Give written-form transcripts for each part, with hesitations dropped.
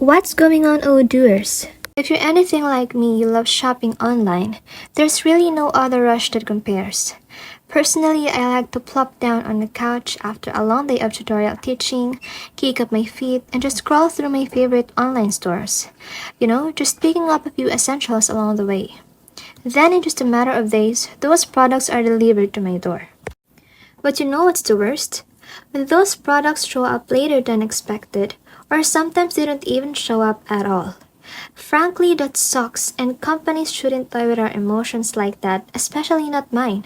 What's going on, doers? If you're anything like me, you love shopping online, there's really no other rush that compares. Personally, I like to plop down on the couch after a long day of tutorial teaching, kick up my feet, and just scroll through my favorite online stores. Just picking up a few essentials along the way. Then, in just a matter of days, those products are delivered to my door. But you know what's the worst? When those products show up later than expected, or sometimes they don't even show up at all. Frankly, that sucks, and companies shouldn't toy with our emotions like that, especially not mine.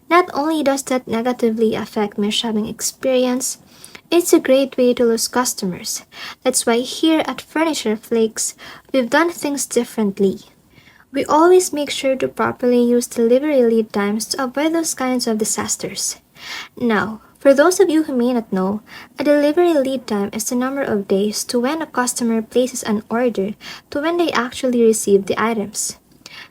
Not only does that negatively affect my shopping experience, it's a great way to lose customers. That's why here at Furniture Flakes, we've done things differently. We always make sure to properly use delivery lead times to avoid those kinds of disasters. Now, for those of you who may not know, a delivery lead time is the number of days to when a customer places an order to when they actually receive the items.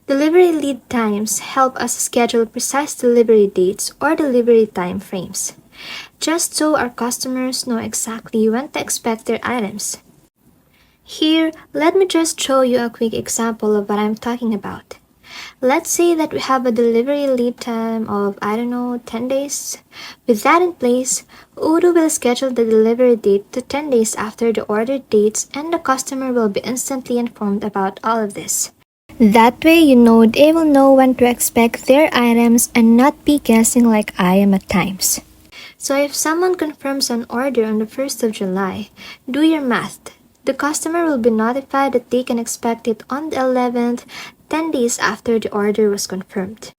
Delivery lead times help us schedule precise delivery dates or delivery time frames, just so our customers know exactly when to expect their items. Here, let me just show you a quick example of what I'm talking about. Let's say that we have a delivery lead time of, 10 days. With that in place, Odoo will schedule the delivery date to 10 days after the ordered dates, and the customer will be instantly informed about all of this. That way, they will know when to expect their items and not be guessing like I am at times. So if someone confirms an order on the 1st of July, do your math. The customer will be notified that they can expect it on the 11th, 10 days after the order was confirmed.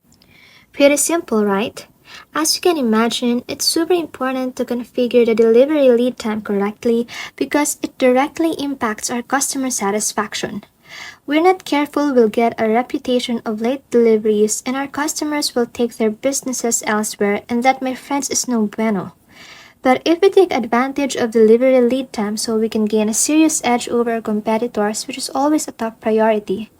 Pretty simple, right? As you can imagine, it's super important to configure the delivery lead time correctly because it directly impacts our customer satisfaction. We're not careful, we'll get a reputation of late deliveries and our customers will take their businesses elsewhere, and that, my friends, is no bueno. But if we take advantage of delivery lead time so we can gain a serious edge over our competitors, which is always a top priority,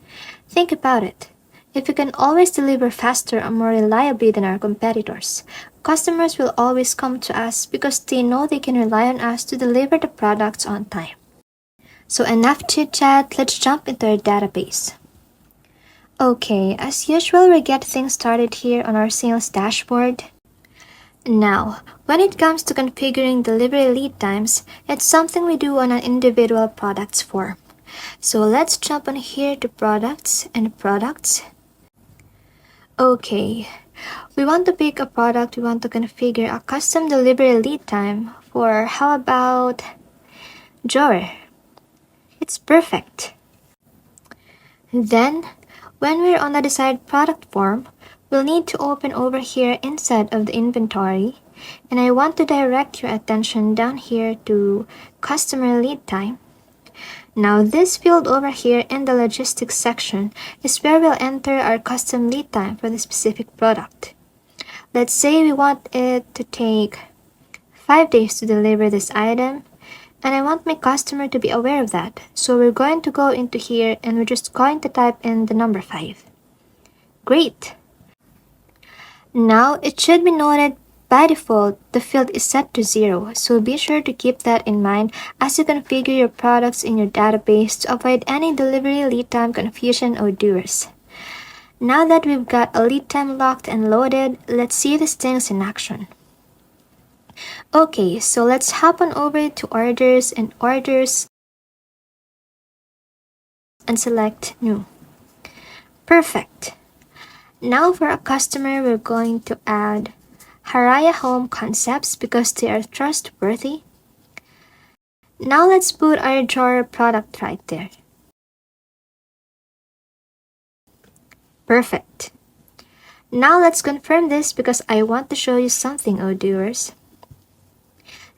think about it. If we can always deliver faster and more reliably than our competitors, customers will always come to us because they know they can rely on us to deliver the products on time. So enough chit-chat, let's jump into our database. Okay, as usual, we get things started here on our sales dashboard. Now, when it comes to configuring delivery lead times, it's something we do on an individual products form. So let's jump on here to products and products. Okay, we want to pick a product, we want to configure a custom delivery lead time for, how about, drawer? It's perfect. Then, when we're on the desired product form, we'll need to open over here inside of the inventory, and I want to direct your attention down here to customer lead time. Now this field over here in the logistics section is where we'll enter our custom lead time for the specific product. Let's say we want it to take 5 days to deliver this item, and I want my customer to be aware of that. So we're going to go into here and we're just going to type in the number 5. Great! Now it should be noted by default the field is set to 0, so be sure to keep that in mind as you configure your products in your database to avoid any delivery lead time confusion or doers. Now that we've got a lead time locked and loaded, let's see these things in action. Okay, so let's hop on over to orders and select new. Perfect. Now for a customer, we're going to add Haraya Home Concepts because they are trustworthy. Now let's put our drawer product right there. Perfect. Now let's confirm this because I want to show you something, doers.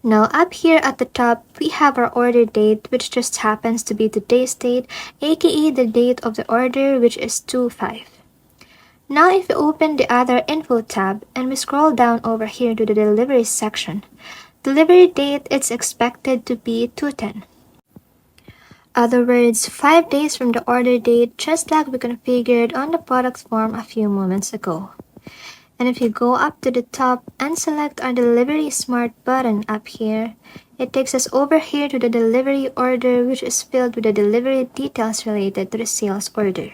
Now up here at the top, we have our order date, which just happens to be today's date, aka the date of the order, which is 2/5. Now if we open the other info tab and we scroll down over here to the delivery section, delivery date is expected to be 2/10. Other words, 5 days from the order date, just like we configured on the product form a few moments ago. And if you go up to the top and select our Delivery Smart button up here, it takes us over here to the delivery order, which is filled with the delivery details related to the sales order.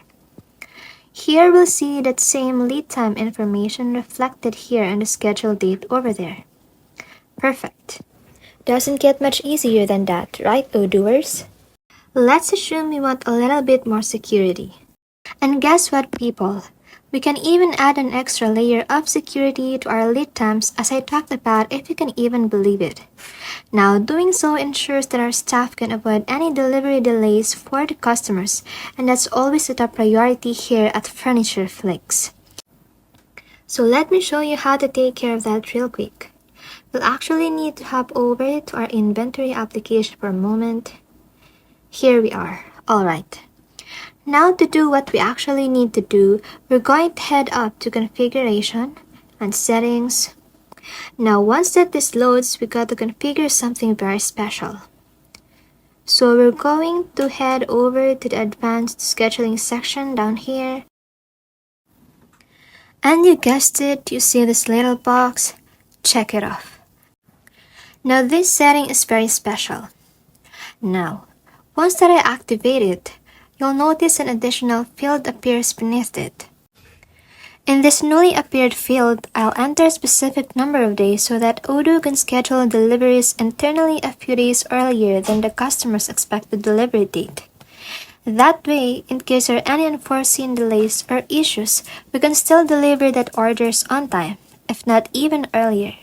Here we'll see that same lead time information reflected here on the schedule date over there. Perfect. Doesn't get much easier than that, right, Odooers? Let's assume we want a little bit more security. And guess what, people? We can even add an extra layer of security to our lead times, as I talked about, if you can even believe it. Now, doing so ensures that our staff can avoid any delivery delays for the customers, and that's always a top priority here at Furniture Flix. So let me show you how to take care of that real quick. We'll actually need to hop over to our inventory application for a moment. Here we are. Alright. Now to do what we actually need to do, we're going to head up to Configuration and Settings. Now once that this loads, we got to configure something very special. So we're going to head over to the Advanced Scheduling section down here. And you guessed it, you see this little box. Check it off. Now this setting is very special. Now, once that I activate it, you'll notice an additional field appears beneath it. In this newly appeared field, I'll enter a specific number of days so that Odoo can schedule deliveries internally a few days earlier than the customer's expected delivery date. That way, in case there are any unforeseen delays or issues, we can still deliver that orders on time, if not even earlier.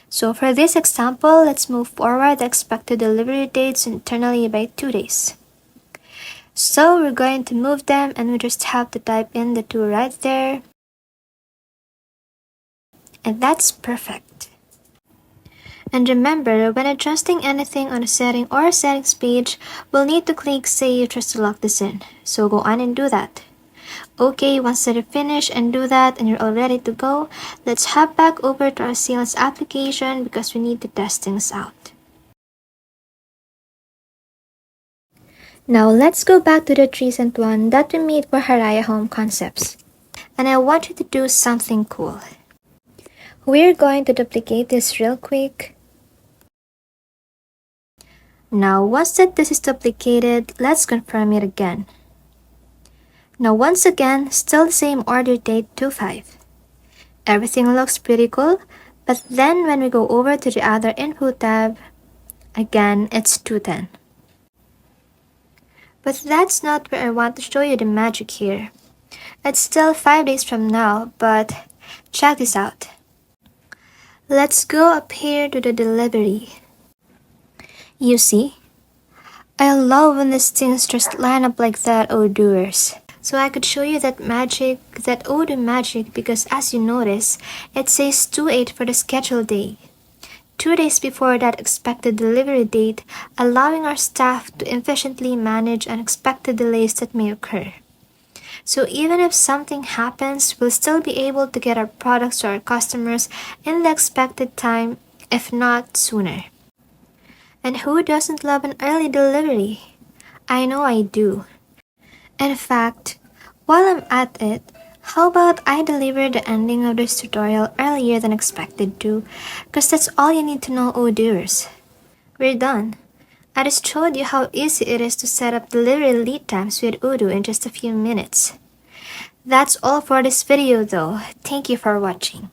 So for this example, let's move forward the expected delivery dates internally by 2 days. So we're going to move them, and we just have to type in the 2 right there. And that's perfect. And remember, when adjusting anything on a setting or a settings page, we'll need to click Save just to lock this in. So go on and do that. Okay, once that you finish and do that and you're all ready to go, let's hop back over to our sales application because we need to test things out. Now let's go back to the recent one that we made for Haraya Home Concepts. And I want you to do something cool. We're going to duplicate this real quick. Now once that this is duplicated, let's confirm it again. Now once again, still the same order date 2/5. Everything looks pretty cool, but then when we go over to the other info tab, again it's 2/10. But that's not where I want to show you the magic here. It's still 5 days from now, but check this out. Let's go up here to the delivery. You see? I love when these things just line up like that, Odooers. So I could show you that magic, that Odoo magic, because as you notice, it says 2/8 for the scheduled day. 2 days before that expected delivery date, allowing our staff to efficiently manage unexpected delays that may occur. So even if something happens, we'll still be able to get our products to our customers in the expected time, if not sooner. And who doesn't love an early delivery? I know I do. In fact, while I'm at it, how about I deliver the ending of this tutorial earlier than expected to, because that's all you need to know, Odooers. We're done. I just showed you how easy it is to set up delivery lead times with Odoo in just a few minutes. That's all for this video though. Thank you for watching.